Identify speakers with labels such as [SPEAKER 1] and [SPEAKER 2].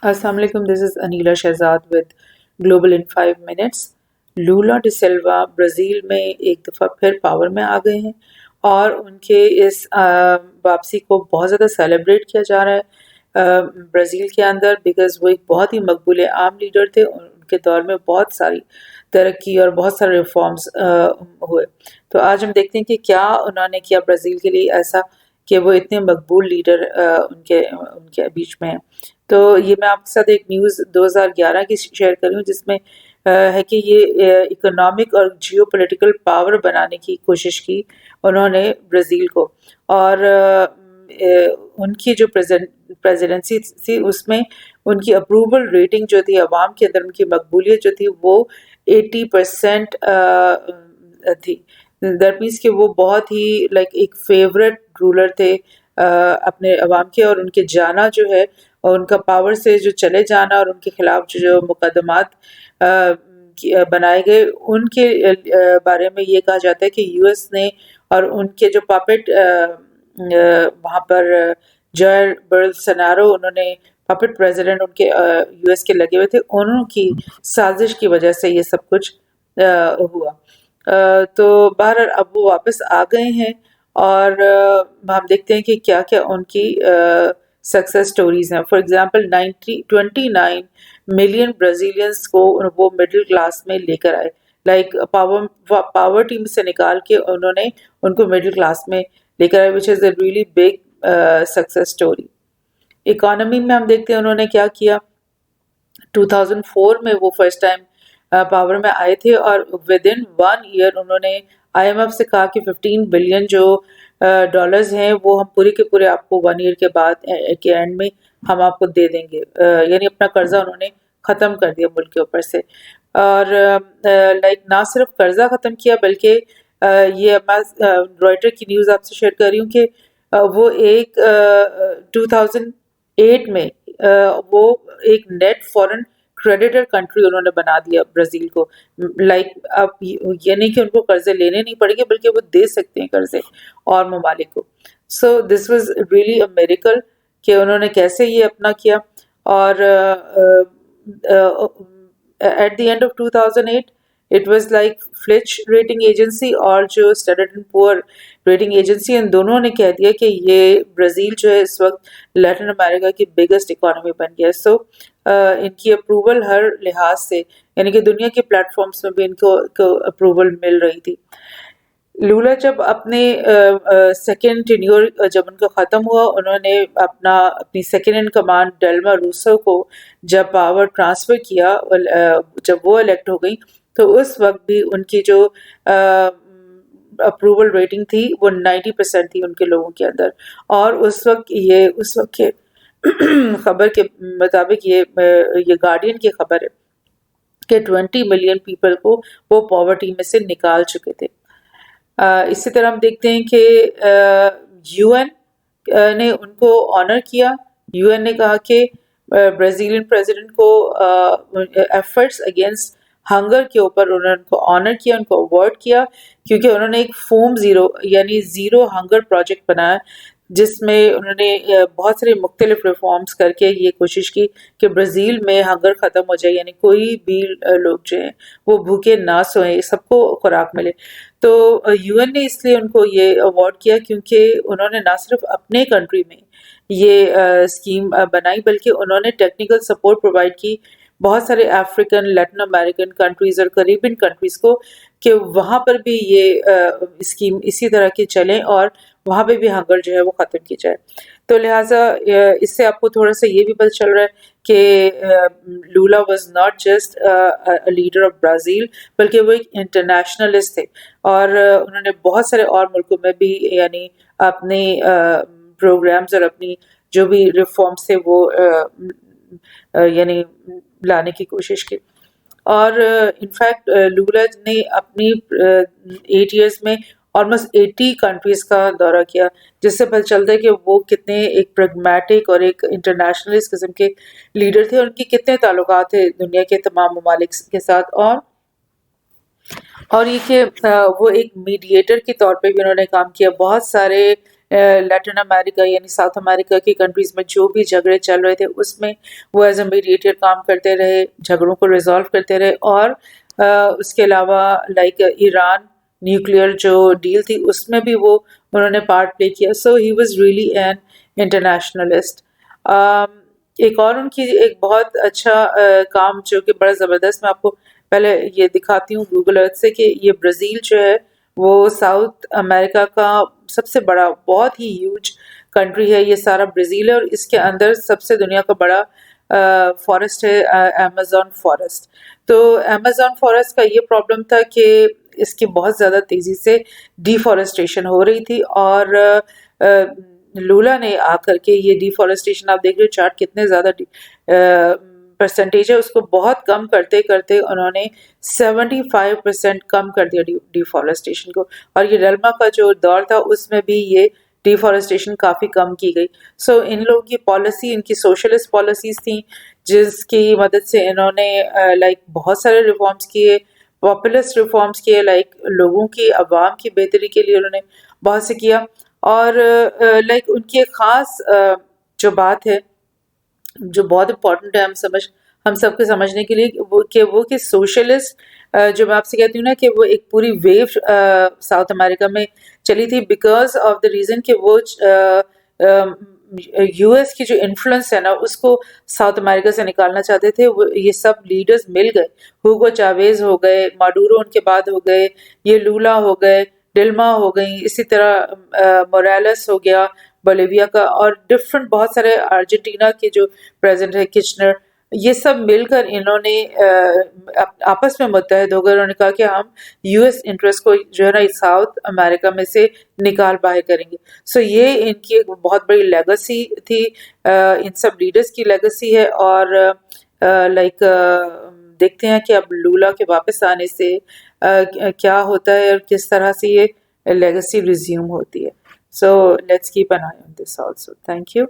[SPEAKER 1] Assalamu alaikum, this is Anila Shahzad with Global in 5 minutes. Lula da Silva Brazil में एक दफ़ा फिर power में आ गए हैं और उनके इस वापसी को बहुत ज़्यादा सेलिब्रेट किया जा रहा है ब्राज़ील के अंदर, बिकॉज़ वो एक बहुत ही मकबूल आम लीडर थे। उनके दौर में बहुत सारी तरक्की और बहुत सारे रिफॉर्म्स हुए। तो आज हम देखते हैं कि क्या उन्होंने किया ब्राज़ील के लिए ऐसा कि वो इतने मकबूल लीडर उनके उनके बीच में हैं। तो ये मैं आपके साथ एक न्यूज़ 2011 की शेयर कर रही हूँ, जिसमें है कि ये इकोनॉमिक और जियो पॉलिटिकल पावर बनाने की कोशिश की उन्होंने ब्राज़ील को। और उनकी जो प्रेसिडेंसी थी उसमें उनकी अप्रूवल रेटिंग जो थी अवाम के अंदर, उनकी मकबूलियत जो थी वो 80% थी। दैट मीन्स कि वो बहुत ही लाइक एक फेवरेट रूलर थे अपने अवाम के। और उनके जाना जो है और उनका पावर से जो चले जाना और उनके खिलाफ जो मुकदमात बनाए गए, उनके बारे में ये कहा जाता है कि यूएस ने और उनके जो पपेट वहाँ पर जायर बोल्सोनारो, उन्होंने पपेट प्रेसिडेंट उनके यूएस के लगे हुए थे, उनकी साजिश की वजह से ये सब कुछ हुआ। तो बहरहाल अब वो वापस आ गए हैं और हम देखते हैं कि क्या क्या उनकी सक्सेस स्टोरीज हैं। फॉर एग्जांपल 29 मिलियन ब्राज़ीलियंस को वो मिडिल क्लास में लेकर आए, लाइक पावर्टी में से निकाल के उन्होंने उनको मिडिल क्लास में लेकर आए, which is a really big success story. Economy में हम देखते हैं उन्होंने क्या किया। 2004 में वो फर्स्ट टाइम पावर में आए थे और विद इन 1 ईयर उन्होंने आईएमएफ से कहा कि 15 बिलियन जो डॉलर्स हैं वो हम पूरे के पूरे आपको 1 ईयर के बाद के एंड में हम आपको दे देंगे। यानी अपना कर्जा उन्होंने ख़त्म कर दिया मुल्क के ऊपर से। और लाइक ना सिर्फ कर्जा ख़त्म किया, बल्कि ये मैं रॉयटर की न्यूज़ आपसे शेयर कर रही हूँ कि वो एक 2008 में वो एक नेट फॉरेन क्रेडिटर कंट्री उन्होंने बना दिया ब्राज़ील को। लाइक अब ये नहीं कि उनको कर्जे लेने नहीं पड़ेंगे, बल्कि वो दे सकते हैं कर्जे और ममालिक को। So this was really a miracle कि उन्होंने कैसे ये अपना किया। और at the end of 2008 it was like Fitch rating agency और जो Standard and Poor rating agency, इन दोनों ने कह दिया कि ये ब्राज़ील जो है इस वक्त लैटिन अमेरिका की बिगेस्ट इकोनॉमी बन गया है। सो इनकी अप्रूवल हर लिहाज से, यानी कि दुनिया के प्लेटफॉर्म्स में भी इनको अप्रूवल मिल रही थी। लूला जब अपने सेकेंड टेन्योर जब उनका ख़त्म हुआ, उन्होंने अपनी second in command Dilma Rousseau को जब पावर ट्रांसफ़र किया, जब वो इलेक्ट हो गई, तो उस वक्त भी उनकी जो अप्रूवल रेटिंग थी वो 90% थी उनके लोगों के अंदर। और उस वक्त के खबर के मुताबिक ये गार्डियन की खबर है कि 20 मिलियन पीपल को वो पॉवर्टी में से निकाल चुके थे। इसी तरह हम देखते हैं कि यूएन ने उनको ऑनर किया। यूएन ने कहा कि ब्राज़ीलियन प्रेसिडेंट को एफर्ट्स अगेंस्ट हंगर के ऊपर उन्होंने उनको ऑनर किया, उनको अवार्ड किया, क्योंकि उन्होंने एक फोम ज़ीरो यानी ज़ीरो हंगर प्रोजेक्ट बनाया, जिसमें उन्होंने बहुत सारे मुख्तलिफ रिफॉर्म्स करके ये कोशिश की कि ब्राज़ील में हंगर ख़त्म हो जाए, यानी कोई भी लोग जो हैं वो भूखे ना सोएं, सबको खुराक मिले। तो यूएन ने इसलिए उनको ये अवार्ड किया क्योंकि उन्होंने ना सिर्फ अपने कंट्री में ये स्कीम बनाई, बल्कि उन्होंने टेक्निकल सपोर्ट प्रोवाइड की बहुत सारे अफ्रीकन, लैटिन अमेरिकन कंट्रीज़ और कैरिबियन कंट्रीज़ को, कि वहाँ पर भी ये स्कीम इसी तरह की चलें और वहाँ पे भी हंगर जो है वो ख़त्म की जाए। तो लिहाजा इससे आपको थोड़ा सा ये भी पता चल रहा है कि Lula was not just a leader of Brazil, बल्कि वो एक इंटरनेशनलिस्ट थे। और उन्होंने बहुत सारे और मुल्कों में भी यानी अपने प्रोग्राम्स और अपनी जो भी रिफॉर्म्स थे वो यानी लाने की कोशिश की। और इनफैक्ट लूला ने अपनी 8 इयर्स में ऑलमोस्ट 80 कंट्रीज़ का दौरा किया, जिससे पता चलता है कि वो कितने एक प्रैग्मेटिक और एक इंटरनेशनलिस्ट किस्म के लीडर थे, और उनके कितने ताल्लुकात थे दुनिया के तमाम ममालिक के साथ। और ये कि वो एक मीडिएटर के तौर पे भी उन्होंने काम किया। बहुत सारे لیٹن امریکہ یعنی ساؤتھ امریکہ کی کنٹریز میں جو بھی جھگڑے چل رہے تھے اس میں وہ ایز اے میڈیٹر کام کرتے رہے، جھگڑوں کو ریزالو کرتے رہے، اور اس کے علاوہ لائک ایران نیوکلیئر جو ڈیل تھی اس میں بھی وہ انہوں نے پارٹ پلے کیا. سو ہی واز ریئلی این انٹرنیشنلسٹ. ایک اور ان کی ایک بہت اچھا کام جو کہ بڑا زبردست، میں آپ کو پہلے یہ دکھاتی ہوں گوگل ارتھ سے، کہ یہ برازیل جو ہے وہ ساؤتھ امریکہ کا سب سے بڑا بہت ہی ہیوج کنٹری ہے. یہ سارا برازیل ہے اور اس کے اندر سب سے دنیا کا بڑا فارسٹ ہے امیزون فارسٹ. تو امیزون فارسٹ کا یہ پرابلم تھا کہ اس کی بہت زیادہ تیزی سے ڈیفارسٹیشن ہو رہی تھی، اور لولا نے آ کر کے یہ ڈیفارسٹیشن، آپ دیکھ رہے چارٹ کتنے زیادہ پرسنٹیج ہے، اس کو بہت کم کرتے کرتے انہوں نے 75% کم کر دیا ڈیفارسٹیشن کو. اور یہ ڈلما کا جو دور تھا اس میں بھی یہ ڈیفارسٹیشن کافی کم کی گئی. سو ان لوگوں کی پالیسی، ان کی سوشلسٹ پالیسیز تھیں جس کی مدد سے انہوں نے لائک بہت سارے ریفارمز کیے، پاپولسٹ ریفارمز کیے، لائک لوگوں کی عوام کی بہتری کے لیے انہوں نے بہت سے کیا. اور لائک ان کی ایک خاص جو بات ہے جو بہت امپورٹنٹ ہے ہم سب کے سمجھنے کے لیے، وہ کہ سوشلسٹ جو میں آپ سے کہتی ہوں نا کہ وہ ایک پوری ویو ساؤتھ امریکہ میں چلی تھی بیکاز آف دا ریزن کہ وہ یو ایس کی جو انفلوئنس ہے نا اس کو ساؤتھ امریکہ سے نکالنا چاہتے تھے. یہ سب لیڈرز مل گئے، ہوگو چاویز ہو گئے، ماڈورو ان کے بعد ہو گئے، یہ لولا ہو گئے، ڈلما ہو گئیں، اسی طرح موریلس ہو گیا بولیویا کا، اور ڈفرنٹ بہت سارے ارجنٹینا کے جو پریزیڈنٹ ہے کچنر، یہ سب مل کر انہوں نے آپس میں متحد ہو گئے. انہوں نے کہا کہ ہم یو ایس انٹرسٹ کو جو ہے نا ساؤتھ امریکہ میں سے نکال باہر کریں گے. سو یہ ان کی ایک بہت بڑی لیگسی تھی، ان سب لیڈرز کی لیگسی ہے. اور لائک دیکھتے ہیں کہ اب لولا کے واپس آنے سے کیا ہوتا ہے اور کس طرح سے یہ لیگسی ریزیوم ہوتی ہے. So let's keep an eye on this also. Thank you.